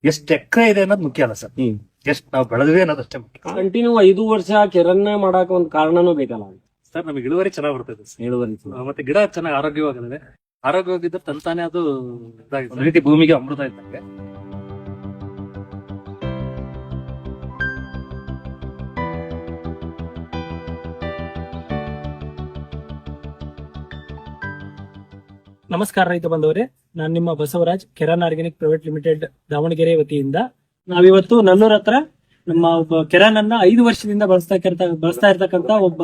ಎಷ್ಟು ಎಕರೆ ಇದೆ ಅನ್ನೋದು ಮುಖ್ಯ ಅಲ್ಲ ಸರ್, ಎಷ್ಟು ನಾವು ಬೆಳೆದ್ವಿ ಅನ್ನೋದು ಅಷ್ಟೇ ಮುಖ್ಯ. ಕಂಟಿನ್ಯೂ 5 ವರ್ಷ ಕಿರಣ್ಣ ಮಾಡಾಕ ಒಂದ್ ಕಾರಣನೂ ಬೇಕಲ್ಲ. ಸರ್ ನಮಗೆ ಇಳುವರಿ ಚೆನ್ನಾಗಿ ಬರ್ತದೆ ಸರ್. ಇಳುವರಿ ಮತ್ತೆ ಗಿಡ ಚೆನ್ನಾಗಿ ಆರೋಗ್ಯವಾಗಿದೆ. ಆರೋಗ್ಯವಾಗಿದ್ದರೆ ತಂತಾನೆ ಅದು ಇದಾಗಿದೆ. ಒಂದು ರೀತಿ ಭೂಮಿಗೆ ಅಮೃತ ಇದ್ದಂಗೆ. ನಮಸ್ಕಾರ ರೈತ ಬಂದವರೇ, ನಾನು ನಿಮ್ಮ Basavaraj, Keran organic private limited Davangere ವತಿಯಿಂದ ನಾವಿವತ್ತು ನಲ್ಲೂರ್ ಹತ್ರ ನಮ್ಮ ಒಬ್ಬ ಕೆರಾನ್ ಅನ್ನ 5 ವರ್ಷದಿಂದ ಬಳಸ್ತಾ ಇರ್ತಕ್ಕಂತ ಒಬ್ಬ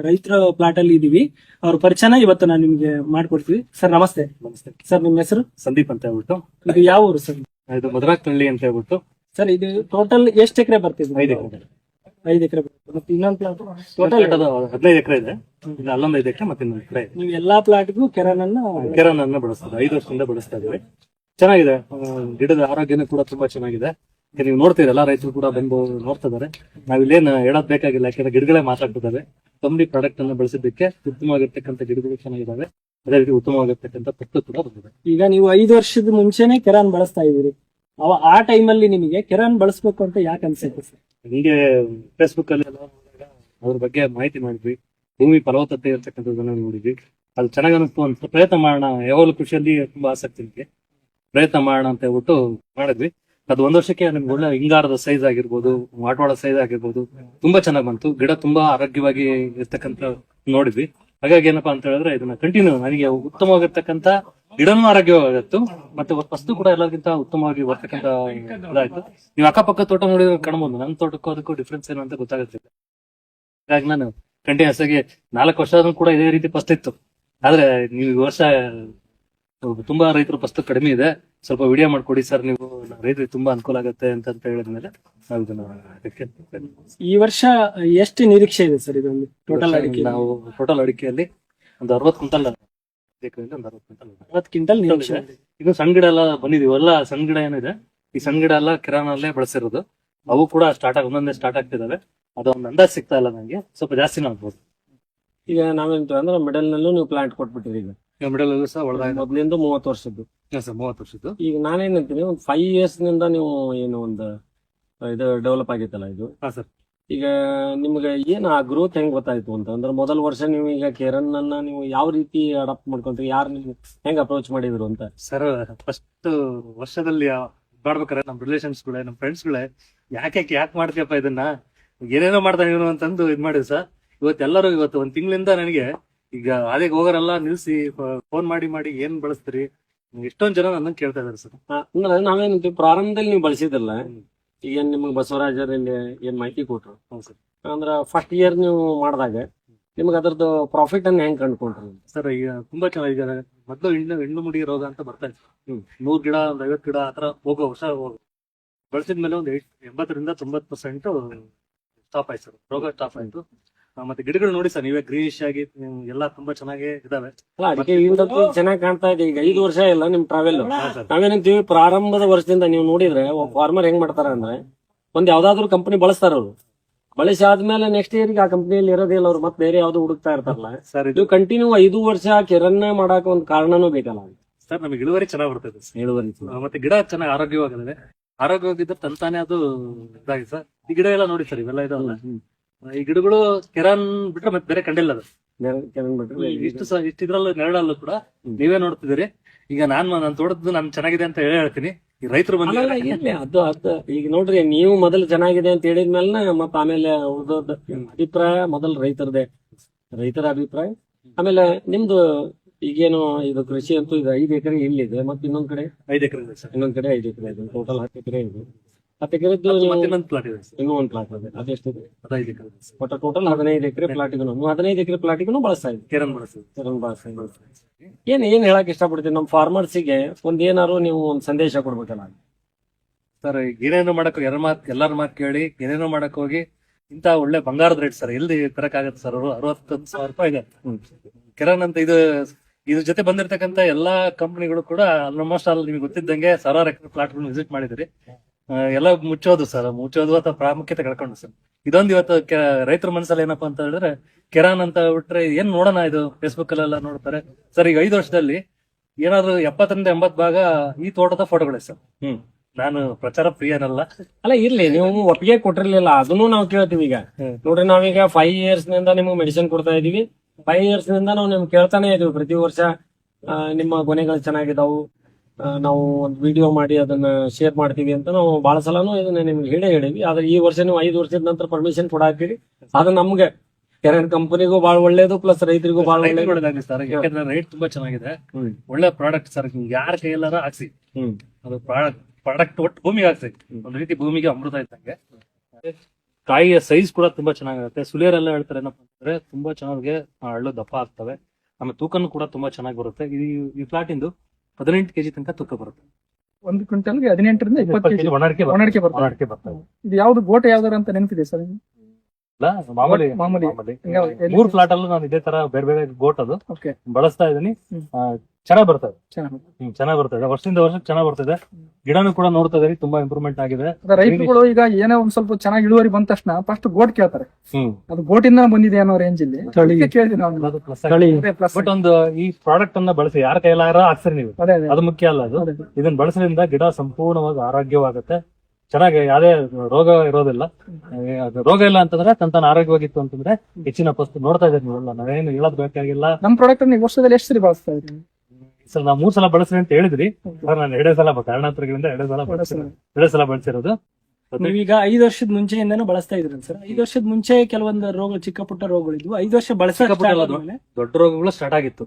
ರೈತರ ಪ್ಲಾಟ್ ಅಲ್ಲಿ ಇದೀವಿ. ಅವ್ರ ಪರಿಚಯನ ಇವತ್ತು ನಾನು ನಿಮ್ಗೆ ಮಾಡ್ಕೊಡ್ತೀವಿ. ಸರ್ ನಮಸ್ತೆ. ನಮಸ್ತೆ ಸರ್, ನಿಮ್ಮ ಹೆಸರು? ಸಂದೀಪ್ ಅಂತ ಹೇಳ್ಬಿಟ್ಟು. ಇದು ಯಾವ ಊರು ಸರ್? ಇದು ಮಧುರಾಕ್ತಳ್ಳಿ ಅಂತ ಹೇಳ್ಬಿಟ್ಟು. ಸರ್, ಇದು ಟೋಟಲ್ ಎಷ್ಟು ಎಕರೆ ಬರ್ತಿದೆ? 5 ಎಕರೆ. 5 ಎಕರೆ ಬರ್ತದೆ. ಮತ್ತೆ ಇನ್ನೊಂದು ಪ್ಲಾಟ್ ಟೋಟಲ್ 15 ಎಕರೆ ಇದೆ. ಇದು ಅಲ್ಲೊಂದು 5 ಎಕರೆ ಮತ್ತೆ ಇನ್ನೊಂದು ಎಕರೆ ಇದೆ. ನೀವು ಎಲ್ಲಾ ಪ್ಲಾಟ್ಗೂ ಕೆರಾನ್ ಕೆರಾನ್ ಬಳಸ್ತಾರೆ. 5 ವರ್ಷದಿಂದ ಬಳಸ್ತಾ ಇದ್ದೀವಿ. ಚೆನ್ನಾಗಿದೆ. ಗಿಡದ ಆರೋಗ್ಯನೂ ಕೂಡ ತುಂಬಾ ಚೆನ್ನಾಗಿದೆ. ನೀವು ನೋಡ್ತೀರಿ, ಎಲ್ಲಾ ರೈತರು ಕೂಡ ಬಂದು ನೋಡ್ತಾ ಇದಾರೆ. ನಾವಿಲ್ಲೇನು ಹೇಳೋದ್ ಬೇಕಾಗಿಲ್ಲ, ಯಾಕಂದ್ರೆ ಗಿಡಗಳೇ ಮಾತಾಡ್ತಿದ್ದಾವೆ. ಕಂಪ್ನಿ ಪ್ರಾಡಕ್ಟ್ ಅನ್ನು ಬಳಸಿದ್ದಕ್ಕೆ ಉತ್ತಮವಾಗಿರ್ತಕ್ಕಂಥ ಗಿಡಗಳು ಚೆನ್ನಾಗಿದ್ದಾವೆ. ಅದೇ ರೀತಿ ಉತ್ತಮವಾಗಿರ್ತಕ್ಕಂಥ ಪಟ್ಟು ಕೂಡ ಬಂದಿದೆ. ಈಗ ನೀವು 5 ವರ್ಷದ ಮುಂಚೆನೆ ಕೆರಾನ್ ಬಳಸ್ತಾ ಇದೀರಿ. ಆ ಟೈಮಲ್ಲಿ ನಿಮಗೆ ಕೆರಾನ್ ಬಳಸ್ಬೇಕು ಅಂತ ಯಾಕೆ ಅನ್ಸುತ್ತೆ ಸರ್? ಹಿಂಗೆ ಫೇಸ್ಬುಕ್ ಅಲ್ಲಿ ಎಲ್ಲ ಅದ್ರ ಬಗ್ಗೆ ಮಾಹಿತಿ ಮಾಡಿದ್ವಿ. ಭೂಮಿ ಫಲವತ್ತತೆ ಇರ್ತಕ್ಕಂಥದ್ದನ್ನ ನೋಡಿದ್ವಿ. ಅದು ಚೆನ್ನಾಗಿ ಅನಿಸ್ತು ಅಂತ ಪ್ರಯತ್ನ ಮಾಡೋಣ. ಯಾವಾಗಲೂ ಕೃಷಿಯಲ್ಲಿ ತುಂಬಾ ಆಸಕ್ತಿ ನನಗೆ. ಪ್ರಯತ್ನ ಮಾಡೋಣ ಅಂತ ಹೇಳ್ಬಿಟ್ಟು ಮಾಡಿದ್ವಿ. ಅದು 1 ವರ್ಷಕ್ಕೆ ನಮ್ಗೆ ಒಳ್ಳೆ ಹಿಂಗಾರದ ಸೈಜ್ ಆಗಿರ್ಬೋದು, ಮಾಟವಾಳ ಸೈಜ್ ಆಗಿರ್ಬೋದು, ತುಂಬಾ ಚೆನ್ನಾಗಿ ಬಂತು. ಗಿಡ ತುಂಬಾ ಆರೋಗ್ಯವಾಗಿ ಇರ್ತಕ್ಕಂಥ ನೋಡಿದ್ವಿ. ಹಾಗಾಗಿ ಏನಪ್ಪಾ ಅಂತ ಹೇಳಿದ್ರೆ ಇದನ್ನ ಕಂಟಿನ್ಯೂ ನನಗೆ ಉತ್ತಮವಾಗಿರ್ತಕ್ಕಂಥ ಗಿಡನೂ ಆರೋಗ್ಯವಾಗಿತ್ತು, ಮತ್ತೆ ವಸ್ತು ಕೂಡ ಎಲ್ಲರಿಗಿಂತ ಉತ್ತಮವಾಗಿ ಬರ್ತಕ್ಕಂಥ ಇದಾಯ್ತು. ನೀವು ಅಕ್ಕಪಕ್ಕ ತೋಟ ನೋಡಿದ್ರೆ ಕಾಣ್ಬೋದು. ನನ್ನ ತೋಟಕ್ಕೂ ಅದಕ್ಕೂ ಡಿಫ್ರೆನ್ಸ್ ಏನು ಅಂತ ಗೊತ್ತಾಗುತ್ತಿಲ್ಲ. ಹಾಗಾಗಿ ನಾನು ಕಂಟಿನ್ಯೂಸ್ ಆಗಿ 4 ವರ್ಷ ಕೂಡ ಇದೇ ರೀತಿ ಫಸ್ಟ್ ಇತ್ತು. ಆದ್ರೆ ನೀವು ಈ ವರ್ಷ ತುಂಬಾ ರೈತರು ಫಸ್ಟ್ ಕಡಿಮೆ ಇದೆ, ಸ್ವಲ್ಪ ವಿಡಿಯೋ ಮಾಡ್ಕೊಡಿ ಸರ್, ನೀವು ರೈತರಿಗೆ ತುಂಬಾ ಅನುಕೂಲ ಆಗುತ್ತೆ ಅಂತ ಹೇಳಿದ್ಮೇಲೆ ನಾವು ಇದನ್ನ ಈ ವರ್ಷ ಎಷ್ಟು ನಿರೀಕ್ಷೆ ಇದೆ ಸರ್ ಇದೊಂದು ಟೋಟಲ್ ಅಡಿಕೆ? ನಾವು ಟೋಟಲ್ ಅಡಿಕೆಯಲ್ಲಿ ಒಂದು 60 ಕ್ವಿಂಟಲ್, 60 ಕ್ವಿಂಟಲ್ ನಿರೀಕ್ಷೆ ಇದೆ. ಇದು ಸಣ್ಣ ಗಿಡ ಎಲ್ಲ ಬಂದಿದೀವಿ. ಎಲ್ಲ ಸಣ್ಣ ಗಿಡ ಏನಿದೆ, ಈ ಸಣ್ಣ ಗಿಡ ಎಲ್ಲ ಕಿರಾನಲ್ಲೇ ಬಳಸಿರೋದು. ಅವು ಕೂಡ ಒಂದೊಂದೇ ಸ್ಟಾರ್ಟ್ ಆಗ್ತಿದಾವೆ. ಅದೊಂದು ಅಂದಾಜ್ ಸಿಗ್ತಾ ಇಲ್ಲ ನಂಗೆ, ಸ್ವಲ್ಪ ಜಾಸ್ತಿನೇ ಆಗ್ಬೋದು. ಈಗ ನಾವೇಂತ ಅಂದ್ರೆ ಮಿಡಲ್ ನಲ್ಲೂ ನೀವು ಪ್ಲಾಂಟ್ ಕೊಟ್ಬಿಟ್ಟಿರಿ. ಈಗ ಮಿಡಲ್ ಸಹ ಒಳಗೆ ಮೊದ್ಲಿಂದ 30 ವರ್ಷದ್ದು. 30 ವರ್ಷದ್ದು. ಈಗ ನಾನೇನಂತೀನಿ, ಒಂದು 5 ಇಯರ್ಸ್ ನಿಂದ ನೀವು ಏನು ಒಂದು ಇದು ಡೆವಲಪ್ ಆಗೈತಲ್ಲ ಇದು. ಹಾ ಸರ್. ಈಗ ನಿಮ್ಗೆ ಏನ್ ಆ ಗ್ರೋತ್ ಹೆಂಗ್ ಗೊತ್ತಾಯ್ತು ಅಂತ ಅಂದ್ರೆ, ಮೊದಲ ವರ್ಷ ನೀವು ಈಗ ಕೆರನ್ ಅನ್ನ ನೀವು ಯಾವ ರೀತಿ ಅಡಾಪ್ಟ್ ಮಾಡ್ಕೊಂತೀರಿ, ಯಾರು ನೀವು ಹೆಂಗ್ ಅಪ್ರೋಚ್ ಮಾಡಿದ್ರು ಅಂತ? ಸರ್, ಫಸ್ಟ್ ವರ್ಷದಲ್ಲಿ ಮಾಡ್ಬೇಕಾರೆ ನಮ್ಮ ರಿಲೇಷನ್ಸ್ ಗಳೇ, ನಮ್ಮ ಫ್ರೆಂಡ್ಸ್ ಗಳೇ ಯಾಕೆ ಮಾಡ್ತೀಯಪ್ಪ ಇದನ್ನ, ಏನೇನೋ ಮಾಡ್ತಾನೆ ಇವನು ಅಂತಂದು ಇದ್ ಮಾಡಿದ್ರು ಸರ್. ಇವತ್ತು 1 ತಿಂಗಳಿಂದ ನನಗೆ ಈಗ ಅದೇಗ್ ಹೋಗೋರೆಲ್ಲ ನಿಲ್ಸಿ ಫೋನ್ ಮಾಡಿ ಏನ್ ಬಳಸ್ತೀರಿ, ಎಷ್ಟೊಂದ್ ಜನ ನನ್ನ ಕೇಳ್ತಾ ಇದಾರೆ ಸರ್. ಅಂದ್ರೆ ನಾವೇನಂತೀವಿ, ಪ್ರಾರಂಭದಲ್ಲಿ ನೀವು ಬಳಸಿದ್ರಲ್ಲ, ಈಗ ನಿಮ್ಗೆ ಬಸವರಾಜರಲ್ಲಿ ಏನ್ ಮಾಹಿತಿ ಕೊಟ್ರು ಅಂದ್ರ ಫಸ್ಟ್ ಇಯರ್ ನೀವು ಮಾಡಿದಾಗ ನಿಮ್ಗೆ ಅದ್ರದ್ದು ಪ್ರಾಫಿಟ್ ಅನ್ನ ಹೆಂಗ್ ಕಂಡುಕೊಂಡ್ರಿ ಸರ್? ಈಗ ತುಂಬಾ ಚೆನ್ನಾಗಿ ಮೊದಲು ಹೆಣ್ಣು ಮುಡಿ ರೋಗ ಅಂತ ಬರ್ತಾ ಇತ್ತು. 100 ಗಿಡ, 50 ಗಿಡ ಆತರ ಹೋಗೋ ವರ್ಷ ಬಳಸಿದ್ಮೇಲೆ ಒಂದು 80-90% ಸ್ಟಾಪ್ ಆಯ್ತು ಸರ್. ರೋಗ ಸ್ಟಾಪ್ ಆಯ್ತು. ಮತ್ತೆ ಗಿಡಗಳು ನೋಡಿ ಸರ್, ನೀವೇ ಗ್ರೀನಿಶ್ ಆಗಿ ಎಲ್ಲಾ ತುಂಬಾ ಚೆನ್ನಾಗಿ ಇದಾವೆ. ಅಡಿಕೆ ಚೆನ್ನಾಗಿ ಕಾಣ್ತಾ ಇದೆ. ಈಗ 5 ವರ್ಷ ಇಲ್ಲ ನಿಮ್ ಟ್ರಾವೆಲ್. ನಾವೇನಂತೀವಿ, ಪ್ರಾರಂಭದ ವರ್ಷದಿಂದ ನೀವು ನೋಡಿದ್ರೆ ಫಾರ್ಮರ್ ಹೆಂಗ್ ಮಾಡ್ತಾರ ಅಂದ್ರೆ, ಒಂದ್ ಯಾವ್ದಾದ್ರು ಕಂಪನಿ ಬಳಸ್ತಾರ ಅವ್ರು. ಬಳಸಿ ಆದ್ಮೇಲೆ ನೆಕ್ಸ್ಟ್ ಇಯರ್ ಆ ಕಂಪನಿಯಲ್ಲಿ ಇರೋದಿಲ್ಲ, ಅವ್ರು ಮತ್ತೆ ಬೇರೆ ಯಾವ್ದು ಹುಡುಕ್ತಾ ಇರ್ತಾರಲ್ಲ ಸರ್. ಇದು ಕಂಟಿನ್ಯೂ 5 ವರ್ಷ ಕಿರಣ್ಣ ಮಾಡಾಕ ಒಂದ್ ಕಾರಣನೂ ಬೇಕಲ್ಲ ಸರ್. ನಮಗೆ ಇಳುವರಿ ಚೆನ್ನಾಗಿ ಬರ್ತದೆ ಸರ್. ಇಳುವರಿ ಮತ್ತೆ ಗಿಡ ಚೆನ್ನಾಗಿ ಆರೋಗ್ಯವಾಗಿದೆ. ಆರೋಗ್ಯವಾಗಿದ್ದರೆ ತಂತಾನೆ ಅದು ಇದಾಗಿದೆ ಸರ್. ಈ ಗಿಡ ಎಲ್ಲ ನೋಡಿ ಸರ್, ಇವೆಲ್ಲ ಇದಾವಲ್ಲ, ಈ ಗಿಡಗಳು ಕೆರಾನ್ ಬಿಟ್ರೆ ಮತ್ತೆ ಬೇರೆ ಕಂಡಿಲ್ಲ ಅದು. ಇಷ್ಟಿದ್ರಲ್ಲೂ ನೆರಳಲ್ಲೂ ಕೂಡ ನೀವೇ ನೋಡ್ತಿದ್ದೀರಿ. ಈಗ ನನ್ನ ತೋಟದ್ದು ನಾನು ಚೆನ್ನಾಗಿದೆ ಅಂತ ಹೇಳ್ತೀನಿ. ಈ ರೈತರು ಅದು ಈಗ ನೋಡ್ರಿ, ನೀವು ಮೊದಲು ಚೆನ್ನಾಗಿದೆ ಅಂತ ಹೇಳಿದ್ಮೇಲೆ ಮತ್ತ ಆಮೇಲೆ ಉಳಿದೋದ್ ಅಭಿಪ್ರಾಯ ಮೊದಲು ರೈತರ ಅಭಿಪ್ರಾಯ. ಆಮೇಲೆ ನಿಮ್ದು ಈಗೇನು ಇದು ಕೃಷಿ ಅಂತೂ ಇದು 5 ಎಕರೆ ಇಲ್ಲಿದೆ, ಮತ್ತೆ ಇನ್ನೊಂದ್ ಕಡೆ 5 ಎಕರೆ ಇದೆ ಸರ್. ಇನ್ನೊಂದ್ ಕಡೆ 5 ಎಕರೆ ಇದೆ. ಟೋಟಲ್ 10 ಎಕರೆ ಇದೆ. 10 ಎಕರೆದ್ದು ಇನ್ನೊಂದು ಪ್ಲಾಟ್ ಇದೆ ಸರ್. ಇನ್ನೂ ಒಂದು ಪ್ಲಾಟ್ ಇದೆ. ಅದೆಷ್ಟಿದೆ? 5 ಎಕರೆ. ಒಟ್ಟು ಟೋಟಲ್ 15 ಎಕರೆ ಪ್ಲಾಟಿಗೂ 15 ಎಕರೆ ಪ್ಲಾಟಿಗೂ ಬಳಸ್ತಾ ಇದ್ದೀವಿ. ಕೆರಾನ್ ಬಳಸ್ತೀವಿ. ಏನ್ ಹೇಳಕ್ ಇಷ್ಟಪಡ್ತೀನಿ ನಮ್ಮ ಫಾರ್ಮರ್ಸಿಗೆ, ಒಂದ್ ಏನಾರು ನೀವು ಒಂದ್ ಸಂದೇಶ ಕೊಡ್ಬೇಕಲ್ಲ ಸರ್? ಏನೇನೋ ಮಾಡಕ್ ಎಲ್ಲಾರ ಮಾತು ಕೇಳಿ ಏನೇನೋ ಮಾಡಕ್ ಹೋಗಿ ಇಂತ ಒಳ್ಳೆ ಬಂಗಾರದ ರೇಟ್ ಸರ್ ಎಲ್ಲಿ ತರಕಾಗತ್ತೆ ಸರ್? 61,000 ರೂಪಾಯಿ ಇದೆ ಕೆರಾನ್ ಅಂತ. ಇದ್ರ ಜೊತೆ ಬಂದಿರತಕ್ಕಂತ ಎಲ್ಲಾ ಕಂಪನಿಗಳು ಕೂಡ ಆಲ್ಮೋಸ್ಟ್ ಅಲ್ಲಿ ನಿಮ್ಗೆ ಗೊತ್ತಿದ್ದಂಗೆ 1000 ಎಕರೆ ಪ್ಲಾಟ್ ವಿಸಿಟ್ ಮಾಡಿದಿರಿ. ಎಲ್ಲ ಮುಚ್ಚೋದು ಅಥವಾ ಪ್ರಾಮುಖ್ಯತೆ ಕಳ್ಕೊಂಡು ಸರ್. ಇದೊಂದು ಇವತ್ತು ರೈತರ ಮನಸ್ಸಲ್ಲಿ ಏನಪ್ಪಾ ಅಂತ ಹೇಳಿದ್ರೆ, ಕೆರಾನ್ ಅಂತ ಬಿಟ್ರೆ ಏನ್ ನೋಡೋಣ, ಇದು ಫೇಸ್ಬುಕ್ ಅಲ್ಲೆಲ್ಲ ನೋಡ್ತಾರೆ ಸರ್. ಈಗ 5 ವರ್ಷದಲ್ಲಿ ಏನಾದ್ರು 70-80 ಭಾಗ ಈ ತೋಟದ ಫೋಟೋಗಳೇ ಸರ್. ನಾನು ಪ್ರಚಾರ ಪ್ರಿಯನಲ್ಲ. ಅಲ್ಲ ಇರ್ಲಿ, ನೀವು ಒಪ್ಪಿಗೆ ಕೊಟ್ಟಿರ್ಲಿಲ್ಲ, ಅದನ್ನು ನಾವು ಕೇಳ್ತೀವಿ ಈಗ. ನೋಡ್ರಿ, ನಾವೀಗ 5 years ನಿಂದ ನಿಮ್ಗೆ ಮೆಡಿಸಿನ್ ಕೊಡ್ತಾ ಇದೀವಿ. 5 years ನಿಂದ ನಾವು ನಿಮ್ಗೆ ಕೇಳ್ತಾನೆ ಇದೀವಿ ಪ್ರತಿ ವರ್ಷ. ನಿಮ್ಮ ಕೊನೆಗಳು ಚೆನ್ನಾಗಿದಾವು, ನಾವು ಒಂದು ವಿಡಿಯೋ ಮಾಡಿ ಅದನ್ನ ಶೇರ್ ಮಾಡ್ತೀವಿ ಅಂತ ನಾವು ಬಹಳ ಸಲನೂ ಇದನ್ನ ನಿಮ್ಗೆ ಹೇಳಿವಿ. ಆದ್ರೆ ಈ ವರ್ಷ ನೀವು 5 ವರ್ಷದ ನಂತರ ಪರ್ಮಿಷನ್ ಕೊಡಾಕ್ತೀರಿ. ಅದು ನಮ್ಗೆ ಕೆರೆನ್ ಕಂಪನಿಗೂ ಬಹಳ ಒಳ್ಳೇದು, ಪ್ಲಸ್ ರೈತರಿಗೂ ಬಹಳ ಒಳ್ಳೇದು ಸರ್. ಯಾಕಂದ್ರೆ ರೇಟ್ ತುಂಬಾ ಚೆನ್ನಾಗಿದೆ, ಒಳ್ಳೆ ಪ್ರಾಡಕ್ಟ್ ಸರ್. ಯಾರ ಕೈಯಲ್ಲಾರ ಹಾಕ್ಸಿ, ಅದು ಪ್ರಾಡಕ್ಟ್ ಒಟ್ಟು ಭೂಮಿಗೆ ಹಾಕ್ಸಿ. ಒಂದ್ ರೀತಿ ಭೂಮಿಗೆ ಅಮೃತ ಇದ್ದಂಗೆ. ಕಾಯಿಯ ಸೈಜ್ ಕೂಡ ತುಂಬಾ ಚೆನ್ನಾಗಿರುತ್ತೆ. ಸುಳಿಯರೆಲ್ಲ ಹೇಳ್ತಾರೆ ಏನಪ್ಪಾ ಅಂತಂದ್ರೆ ತುಂಬಾ ಚೆನ್ನಾಗಿ ಹಳ್ಳು ದಪ್ಪ ಆಗ್ತವೆ. ಆಮೇಲೆ ತೂಕನು ಕೂಡ ತುಂಬಾ ಚೆನ್ನಾಗಿ ಬರುತ್ತೆ. ಈ ಫ್ಲಾಟ್ ಇಂದು 18 kg ತನಕ ತೂಕ ಬರುತ್ತೆ. 1 ಕ್ವಿಂಟಲ್ಗೆ 18 ರಿಂದ 20 kg ಒಣಡಿಕೆ ಬರ್ತವೆ. ಇದು ಯಾವ್ದು ಗೋಟ ಯಾವ್ದಾರ ಅಂತ ನೆನಪಿದೆ ಸರ್? ಮಾಮೂಲಿ. 3 ಫ್ಲಾಟ್ ಅಲ್ಲೂ ನಾನು ಇದೇ ತರ ಬೇರೆ ಬೇರೆ ಗೋಟ್ ಅದು ಬಳಸ್ತಾ ಇದೀನಿ. ಚೆನ್ನಾಗ್ ಬರ್ತದೆ, ಚೆನ್ನಾಗ್ ಬರ್ತದೆ. ವರ್ಷದಿಂದ ವರ್ಷಕ್ಕೆ ಚೆನ್ನಾಗ್ ಬರ್ತದೆ. ಗಿಡನು ಕೂಡ ನೋಡ್ತಾ ಇದೀರಿ, ತುಂಬಾ ಇಂಪ್ರೂವ್ಮೆಂಟ್ ಆಗಿದೆ. ರೈತರುಗಳು ಈಗ ಏನೋ ಒಂದ್ ಸ್ವಲ್ಪ ಚೆನ್ನಾಗಿ ಇಳುವರಿ ಬಂದ ತಕ್ಷಣ ಫಸ್ಟ್ ಗೋಟ್ ಕೇಳ್ತಾರೆ. ಅದು ಗೋಟಿಂದ ಬಂದಿದೆ ಅನ್ನೋ ರೇಂಜ್ ಇಲ್ಲಿ ಬಟ್ ಒಂದು ಈ ಪ್ರಾಡಕ್ಟ್ ಅನ್ನ ಬಳಸಿ ಯಾರ ಕೈಲಾರ ಹಾಕ್ಸರಿ ನೀವು, ಅದು ಮುಖ್ಯ ಅಲ್ಲ. ಅದು ಇದನ್ನ ಬಳಸೋದ್ರಿಂದ ಗಿಡ ಸಂಪೂರ್ಣವಾಗಿ ಆರೋಗ್ಯವಾಗುತ್ತೆ. ಚೆನ್ನಾಗಿ ಯಾವ್ದೇ ರೋಗ ಇರೋದಿಲ್ಲ. ರೋಗ ಇಲ್ಲ ಅಂತಂದ್ರೆ ತನ್ನ ಆರೋಗ್ಯವಾಗಿತ್ತು ಅಂತಂದ್ರೆ ಹೆಚ್ಚಿನ ಪಸ್ತು ನೋಡ್ತಾ ಇದ್ದೀವಿ ನೀವೆಲ್ಲ. ನಾವೇನು ಹೇಳೋದ್ ಬೇಕಾಗಿಲ್ಲ. ನಮ್ ಪ್ರಾಡಕ್ಟ್ ನೀವು ವರ್ಷದಲ್ಲಿ ಎಷ್ಟು ಸರಿ ಬಳಸ್ತಾ ಇದ್ರಿ ಸರ್? ನಾವು 3 ಸಲ ಬಳಸ್ರಿ ಅಂತ ಹೇಳಿದ್ರಿ ಸರ್. ನಾನು 2 ಸಲ ಕಾರಣಾಂತರಗಳಿಂದ 2 ಸಲ ಬಳಸಿರೋದು. ನೀವೀಗ 5 ವರ್ಷದ ಮುಂಚೆಯಿಂದಾನು ಬಳಸ್ತಾ ಇದ್ರಿ ಸರ್. 5 ವರ್ಷದ ಮುಂಚೆ ಕೆಲವೊಂದು ರೋಗ, ಚಿಕ್ಕ ಪುಟ್ಟ ರೋಗಗಳಿದ್ವು. 5 ವರ್ಷ ದೊಡ್ಡ ರೋಗಗಳು ಸ್ಟಾರ್ಟ್ ಆಗಿತ್ತು.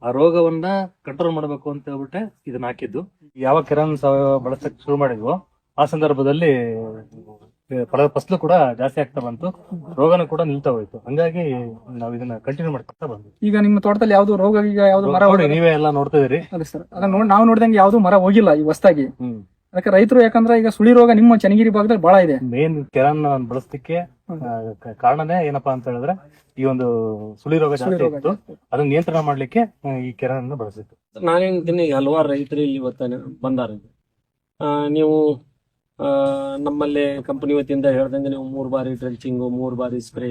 ಆ ರೋಗವನ್ನ ಕಂಟ್ರೋಲ್ ಮಾಡ್ಬೇಕು ಅಂತ ಹೇಳ್ಬಿಟ್ಟೆ ಇದನ್ನ ಹಾಕಿದ್ದು. ಯಾವ ಕಿರಣ್ ಸಾವಯವ ಬಳಸಕ್ ಶುರು ಮಾಡಿದ್ವು ಆ ಸಂದರ್ಭದಲ್ಲಿ ಫಸಲು ಕೂಡ ಜಾಸ್ತಿ ಆಗ್ತಾ ಬಂತು, ರೋಗನೂ ಕೂಡ ನಿಲ್ತಾ ಹೋಯ್ತು. ಹಂಗಾಗಿ ನಾವ್ ಇದನ್ನ ಕಂಟಿನ್ಯೂ ಮಾಡ್ತಾ ಬಂದ್ವಿ. ಈಗ ನಿಮ್ಮ ತೋಟದಲ್ಲಿ ಯಾವ್ದು ರೋಗ, ಈಗ ಯಾವ್ದು ಮರ ನೀವೇ ಎಲ್ಲ ನೋಡ್ತಾ ಇದೀರಿ. ಅದೇ ಸರ್, ಅದನ್ನ ನಾವು ನೋಡಿದಂಗೆ ಯಾವ್ದು ಮರ ಹೋಗಿಲ್ಲ ಈ ಹೊಸದಾಗಿ. ಅದಕ್ಕೆ ರೈತರು, ಯಾಕಂದ್ರೆ ಈಗ ಸುಳಿ ರೋಗ ನಿಮ್ಮ ಚನ್ನಗಿರಿ ಭಾಗದಲ್ಲಿ ಬಹಳ ಇದೆ. ಮೇನ್ ಕೆರನ್ ಬಳಸಲಿಕ್ಕೆ ಕಾರಣನೇ ಏನಪ್ಪಾ ಅಂತ ಹೇಳಿದ್ರೆ ಈ ಒಂದು ಸುಳಿ ರೋಗ ಜಾಸ್ತಿ ಇತ್ತು. ಅದನ್ನ ನಿಯಂತ್ರಣ ಮಾಡ್ಲಿಕ್ಕೆ ಈ ಕೆರನ್ ಬಳಸಿತ್ತು. ನಾನೇನ್ ಈಗ ಹಲವಾರು ರೈತರು ಇಲ್ಲಿ ಇವತ್ತ ಬಂದಾರ. ನೀವು ನಮ್ಮಲ್ಲಿ ಕಂಪನಿ ವತಿಯಿಂದ ಹೇಳ್ದಂಗೆ ನೀವು 3 ಬಾರಿ ಡ್ರೆಂಚಿಂಗ್, 3 ಬಾರಿ ಸ್ಪ್ರೇ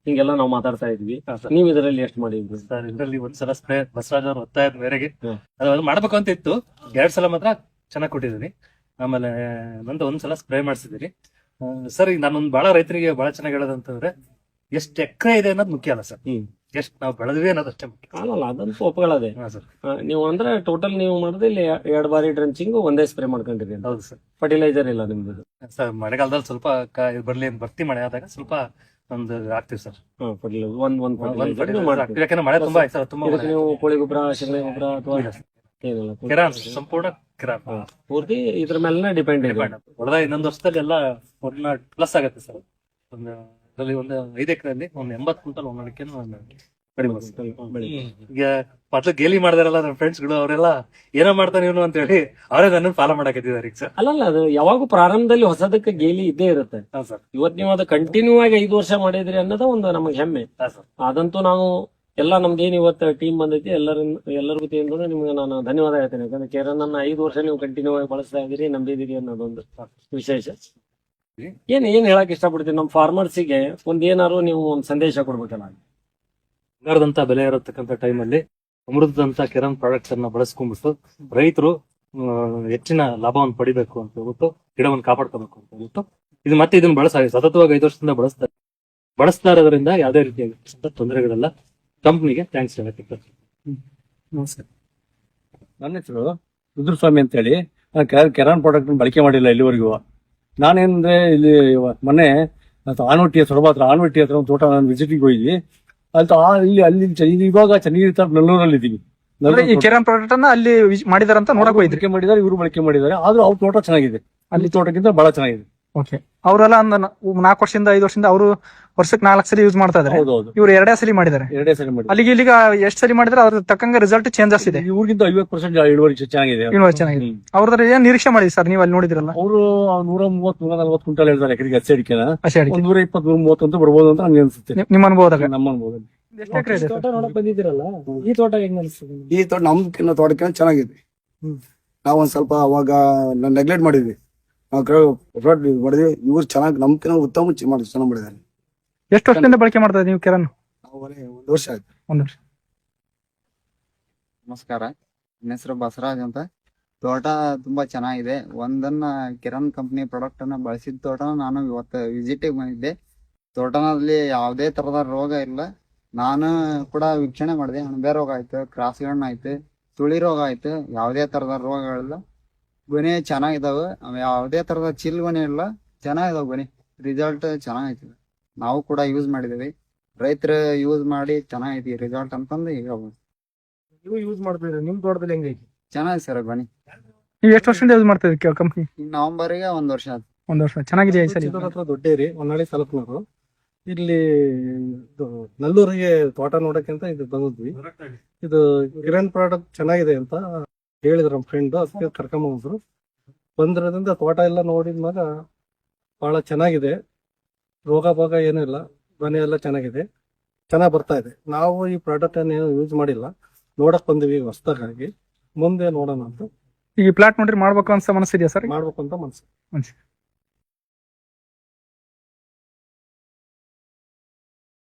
ಹಿಂಗೆಲ್ಲ ನಾವು ಮಾತಾಡ್ತಾ ಇದ್ವಿ. ನೀವು ಇದರಲ್ಲಿ ಎಷ್ಟು ಮಾಡಿದ್ವಿ ಸರ್? ಇದರಲ್ಲಿ 1 ಸಲ ಸ್ಪ್ರೇ ಬಸವರಾಜ್ ಅವ್ರ ಒತ್ತಾಯದ ಮೇರೆಗೆ ಅದು ಮಾಡ್ಬೇಕು ಅಂತ ಇತ್ತು. 2 ಸಲ ಮಾತ್ರ ಚೆನ್ನಾಗಿ ಕೊಟ್ಟಿದ್ದೀನಿ. ಆಮೇಲೆ ನಂದು 1 ಸಲ ಸ್ಪ್ರೇ ಮಾಡಿಸಿದಿರಿ ಸರ್. ಈಗ ನಾನೊಂದು ಬಹಳ ರೈತರಿಗೆ ಬಹಳ ಚೆನ್ನಾಗಿ ಹೇಳೋದಂತಂದ್ರೆ ಎಷ್ಟು ಎಕರೆ ಇದೆ ಅನ್ನೋದು ಮುಖ್ಯ ಅಲ್ಲ ಸರ್, ಎಷ್ಟು ನಾವು ಬೆಳೆದ್ವಿ ಅನ್ನೋದು ಅಷ್ಟೇ ಮುಖ್ಯ. ಅಲ್ಲ, ಅದಂತೂ ಒಪ್ಪಗಳದೆ. ನೀವು ಅಂದ್ರೆ ಟೋಟಲ್ ನೀವು ಮಾಡಿದ್ರೆ ಇಲ್ಲಿ 2 ಬಾರಿ ಡ್ರೆಂಚಿಂಗ್, 1 ಸ್ಪ್ರೇ ಮಾಡ್ಕೊಂಡಿರಿ. ಹೌದು ಸರ್. ಫರ್ಟಿಲೈಸರ್ ಇಲ್ಲ ನಿಮ್ದು ಸರ್? ಮಳೆಗಾಲದಲ್ಲಿ ಸ್ವಲ್ಪ ಬರ್ತಿ ಮಳೆ ಆದಾಗ ಸ್ವಲ್ಪ ಒಂದು ಹಾಕ್ತಿವಿ ಸರ್. ಯಾಕಂದ್ರೆ ಮಳೆ ತುಂಬಾ ನೀವು ಕೋಳಿ ಗೊಬ್ಬರ, ಶಗಣಿ ಗೊಬ್ಬರ ಅಥವಾ ಕಿರಾನ್, ಸಂಪೂರ್ಣ ಕಿರಾನ್ ಪೂರ್ತಿ ಇದ್ರ ಮೇಲೆ ಡಿಪೆಂಡ್ ಇದೆ. ಹೊಡೆದ ಇನ್ನೊಂದು ವರ್ಷದಲ್ಲಿ ಎಲ್ಲ ಪ್ಲಸ್ ಆಗುತ್ತೆ ಸರ್. ಒಂದು 5 ಎಕರೆಯಲ್ಲಿ ಒಂದು 80 ಕ್ವಿಂಟಲ್ ಒಂದಕ್ಕೆ ಈಗ ಮೊದ್ಲು ಗೇಲಿ ಮಾಡಿದಾರಲ್ಲ ನನ್ನ ಫ್ರೆಂಡ್ಸ್ ಗಳು, ಅವರೆಲ್ಲ ಏನೋ ಮಾಡ್ತಾನೆ ಇವನು ಅಂತ ಹೇಳಿ ಅವರೇ ನನ್ನ ಫಾಲೋ ಮಾಡಕತ್ತಿದ್ದಾರೆ ಸರ್. ಅಲ್ಲಲ್ಲ, ಅದು ಯಾವಾಗೂ ಪ್ರಾರಂಭದಲ್ಲಿ ಹೊಸದಕ್ಕೆ ಗೇಲಿ ಇದ್ದೇ ಇರುತ್ತೆ ಸರ್. ಇವತ್ ನೀವು ಅದು ಕಂಟಿನ್ಯೂ ಆಗಿ 5 ವರ್ಷ ಮಾಡಿದ್ರಿ ಅನ್ನೋದು ಒಂದು ನಮಗೆ ಹೆಮ್ಮೆ. ಅದಂತೂ ನಾವು ಎಲ್ಲ ನಮ್ದೇನ್ ಇವತ್ತು ಟೀಮ್ ಬಂದೈತಿ, ಎಲ್ಲರ ವತಿಯಿಂದ ನಿಮ್ಗೆ ನಾನು ಧನ್ಯವಾದ ಹೇಳ್ತೇನೆ. ಯಾಕಂದ್ರೆ ಕೆರನ್ ಅನ್ನ 5 ವರ್ಷ ನೀವು ಕಂಟಿನ್ಯೂ ಆಗಿ ಬಳಸ್ತಾ ಇದೀರಿ, ನಂಬಿದಿರಿ ಅನ್ನೋದೊಂದು ವಿಶೇಷ. ಏನ್ ಹೇಳಕ್ ಇಷ್ಟಪಡ್ತೀನಿ ನಮ್ಮ ಫಾರ್ಮರ್ಸಿಗೆ, ಏನಾದ್ರು ನೀವು ಒಂದು ಸಂದೇಶ ಕೊಡ್ಬೇಕಲ್ಲ. ಬಂಗಾರದಂತ ಬೆಲೆ ಇರತಕ್ಕಂತ ಟೈಮಲ್ಲಿ ಅಮೃತದಂತ ಕೆರನ್ ಪ್ರಾಡಕ್ಟ್ಸ್ ಅನ್ನ ಬಳಸ್ಕೊಂಡ್ಬಿಟ್ಟು ರೈತರು ಹೆಚ್ಚಿನ ಲಾಭವನ್ನು ಪಡಿಬೇಕು ಅಂತ ಹೇಳ್ಬಿಟ್ಟು, ಗಿಡವನ್ನು ಕಾಪಾಡ್ಕೋಬೇಕು ಅಂತ ಹೇಳ್ಬಿಟ್ಟು ಇದನ್ನ ಬಳಸಾಗಿ ಸತತವಾಗಿ 5 ವರ್ಷದಿಂದ ಬಳಸ್ತಾ ಇರೋದ್ರಿಂದ ಯಾವುದೇ ರೀತಿಯಾಗಿ ತೊಂದರೆಗಳೆಲ್ಲ. ಕಂಪ್ನಿಗೆ ಥ್ಯಾಂಕ್ಸ್ ಹೇಳಕ್ಕೆ. ನಮಸ್ಕಾರ. ನನ್ನ ಹೆಸರು ರುದ್ರಸ್ವಾಮಿ ಅಂತ ಹೇಳಿ. ಕೆರಾನ್ ಪ್ರಾಡಕ್ಟ್ ಬಳಕೆ ಮಾಡಿಲ್ಲ ಇಲ್ಲಿವರೆಗೂ. ನಾನೇನಂದ್ರೆ ಇಲ್ಲಿ ಮೊನ್ನೆ ಆನವಟ್ಟಿ ಹತ್ರ ಒಂದು ತೋಟ ನಾನು ವಿಸಿಟಿಗೆ ಹೋಗಿದ್ವಿ. ಅಲ್ಲಿ ಇವಾಗ ಚನ್ನಗಿರಿ ನಲ್ಲೂರಲ್ಲಿ ಇದ್ದೀವಿ. ಕೆರಾನ್ ಪ್ರಾಡಕ್ಟ್ ಅನ್ನ ಅಲ್ಲಿ ಮಾಡಿದಾರಂತ ನೋಡಕ್ ಬಳಕೆ ಮಾಡಿದ್ದಾರೆ, ಇವರು ಬಳಕೆ ಮಾಡಿದ್ದಾರೆ. ಆದ್ರೂ ಅವ್ರ ತೋಟ ಚೆನ್ನಾಗಿದೆ, ಅಲ್ಲಿ ತೋಟಕ್ಕಿಂತ ಬಹಳ ಚೆನ್ನಾಗಿದೆ. ಓಕೆ, ಅವರೆಲ್ಲ 4 ವರ್ಷದಿಂದ 5 ವರ್ಷದಿಂದ ಅವರು ವರ್ಷಕ್ಕೆ 4 ಸಲ ಯೂಸ್ ಮಾಡ್ತಾ ಇದ್ದಾರೆ. ಹೌದೌದು, ಇವ್ರು 2 ಸಲ ಮಾಡಿದ್ದಾರೆ. 2 ಸಲ ಮಾಡಿ ಅಲ್ಲಿಗೆ ಇಲ್ಲಿಗ ಎಷ್ಟು ಸಲಿ ಮಾಡಿದ್ರೆ ಅದ್ರ ತಕ್ಕಂಗೆ ರಿಸಲ್ಟ್ ಚೇಂಜಸ್ ಇದೆ. ಇವ್ರಿಗಿಂತ 50% ಇಳುವರಿ ಚೆನ್ನಾಗಿದೆ. ಚೆನ್ನಾಗಿದೆ. ಅವ್ರದ್ರ ಏನ್ ನಿರೀಕ್ಷೆ ಮಾಡಿದ್ರಿ ಸರ್ ನೀವು ಅಲ್ಲಿ ನೋಡಿದ್ರಲ್ಲ? ಅವರು 130-140 ಕ್ವಿಂಟಲ್ ಹೇಳ್ತಾರೆ ಎಕರೆಗೆ. ಹಸಿ ಅಡಿಕೆನ 120-130 ಅಂತ ಬರ್ಬೋದು ಅಂತ ನಮ್ಗೆ ಅನ್ಸುತ್ತೆ. ನಿಮ್ಮ ಅನುಭವದಾಗ? ನಮ್ಮ ಅನುಭವದಲ್ಲಿ. ತೋಟ ನೋಡಕ್ ಬಂದಿದ್ದೀರಲ್ಲ, ಈ ತೋಟ ಹೆಂಗ್ ಅನ್ಸುತ್ತೆ? ಈ ತೋಟ ನಮ್ಕಿನ್ನ ತೋಟಕ್ಕೆ ಚೆನ್ನಾಗಿದೆ. ನಾವೊಂದ್ ಸ್ವಲ್ಪ ಅವಾಗ ನೆಗ್ಲೆಕ್ಟ್ ಮಾಡಿದ್ವಿ, ಮಾಡಿದ್ವಿ. ಇವ್ರು ಚೆನ್ನಾಗಿ ನಮ್ಕಿನ್ನ ಉತ್ತಮ ಚೆನ್ನಾಗಿ ಮಾಡಿದ್ದಾರೆ. ಎಷ್ಟು ವರ್ಷದಿಂದ ಬಳಕೆ ಮಾಡ್ತಾ ನೀವು ಕೆರನ್? 1 ವರ್ಷ ಆಯ್ತು. 1 ವರ್ಷ. ನಮಸ್ಕಾರ, ನನ್ನ ಹೆಸರು ಬಸವರಾಜ್ ಅಂತ. ತೋಟ ತುಂಬಾ ಚೆನ್ನಾಗಿದೆ. ಒಂದನ್ನ ಕಿರಣ್ ಕಂಪ್ನಿ ಪ್ರಾಡಕ್ಟ್ ಅನ್ನ ಬಳಸಿದ ತೋಟನ ನಾನು ಇವತ್ತು ವಿಸಿಟಿಗೆ ಬಂದಿದ್ದೆ. ತೋಟನಲ್ಲಿ ಯಾವುದೇ ತರದ ರೋಗ ಇಲ್ಲ. ನಾನು ಕೂಡ ವೀಕ್ಷಣೆ ಮಾಡಿದೆ. ಅಣಬೆ ರೋಗ ಆಯ್ತು, ಕ್ರಾಸ್ ಗಣ್ಣ ಆಯ್ತು, ತುಳಿ ರೋಗ ಆಯ್ತು, ಯಾವುದೇ ತರದ ರೋಗಗಳಿಲ್ಲ. ಗೊನೆ ಚೆನ್ನಾಗಿದಾವೆ, ಯಾವುದೇ ತರದ ಚಿಲ್ ಗೊನೆ ಇಲ್ಲ, ಚೆನ್ನಾಗಿದಾವೆ ಗೊನೆ. ರಿಸಲ್ಟ್ ಚೆನ್ನಾಗೈತಿ. ನಾವು ಕೂಡ ಯೂಸ್ ಮಾಡಿದೇವಿ. ರೈತರು ಯೂಸ್ ಮಾಡಿ ಚೆನ್ನಾಗೈತಿ ರಿಸಲ್ಟ್ ಅಂತಂದು ಹೇಳ್ಬೋದು. ನೀವು ಯೂಸ್ ಮಾಡ್ತಿದ್ರಿ, ನಿಮ್ ತೋಟದಲ್ಲಿ ಹೆಂಗೈತಿ? ಚೆನ್ನಾಗಿದೆ ಸರ್ ಗೊನೆ. ನೀವು ಎಷ್ಟು ವರ್ಷದಿಂದ ಯೂಸ್ ಮಾಡ್ತಾ ಇದ್ರಿ ಕಂಪ್ನಿ? ಈ ನವೆಂಬರ್ಗೆ 1 ವರ್ಷ ಆಯ್ತು. ಒಂದ್ ವರ್ಷ. ಚೆನ್ನಾಗಿದೆ ಈ ಸರಿ? ಚಿತ್ತೂರ್ ಹತ್ರ ದೊಡ್ಡೇರಿ, ಹೊನ್ನಾಳಿ ತಾಲೂಕಿನವರು. ಇಲ್ಲಿ ನಲ್ಲೂರಿಗೆ ತೋಟ ನೋಡಕ್ಕಿಂತ ಇದು ಬಂದಿದ್ವಿ. ಇದು ಕಿರಣ್ ಪ್ರಾಡಕ್ಟ್ ಚೆನ್ನಾಗಿದೆ ಅಂತ ಹೇಳಿದ್ರು ನಮ್ಮ ಫ್ರೆಂಡ್, ಅದಕ್ಕೆ ಕರ್ಕೊಂಬಂದ್ರು. ಬಂದಿರೋದ್ರಿಂದ ತೋಟ ಎಲ್ಲ ನೋಡಿದ್ಮಾಗ ಬಹಳ ಚೆನ್ನಾಗಿದೆ. ರೋಗ ಭೋಗ ಏನೂ ಇಲ್ಲ, ಮನೆ ಎಲ್ಲ ಚೆನ್ನಾಗಿದೆ, ಚೆನ್ನಾಗಿ ಬರ್ತಾ ಇದೆ. ನಾವು ಈ ಪ್ರಾಡಕ್ಟ್ ಅನ್ನು ಯೂಸ್ ಮಾಡಿಲ್ಲ, ನೋಡಕ್ ಬಂದಿವಿ ಹೊಸದಾಗಿ. ಮುಂದೆ ನೋಡೋಣ ಅಂತ ಈಗ ಪ್ಲಾಟ್ ನೋಡ್ರಿ ಮಾಡ್ಬೇಕು ಅಂತ ಮನಸ್ಸಿದೆಯಾ ಸರ್? ಮಾಡ್ಬೇಕು ಅಂತ ಮನ್ಸು.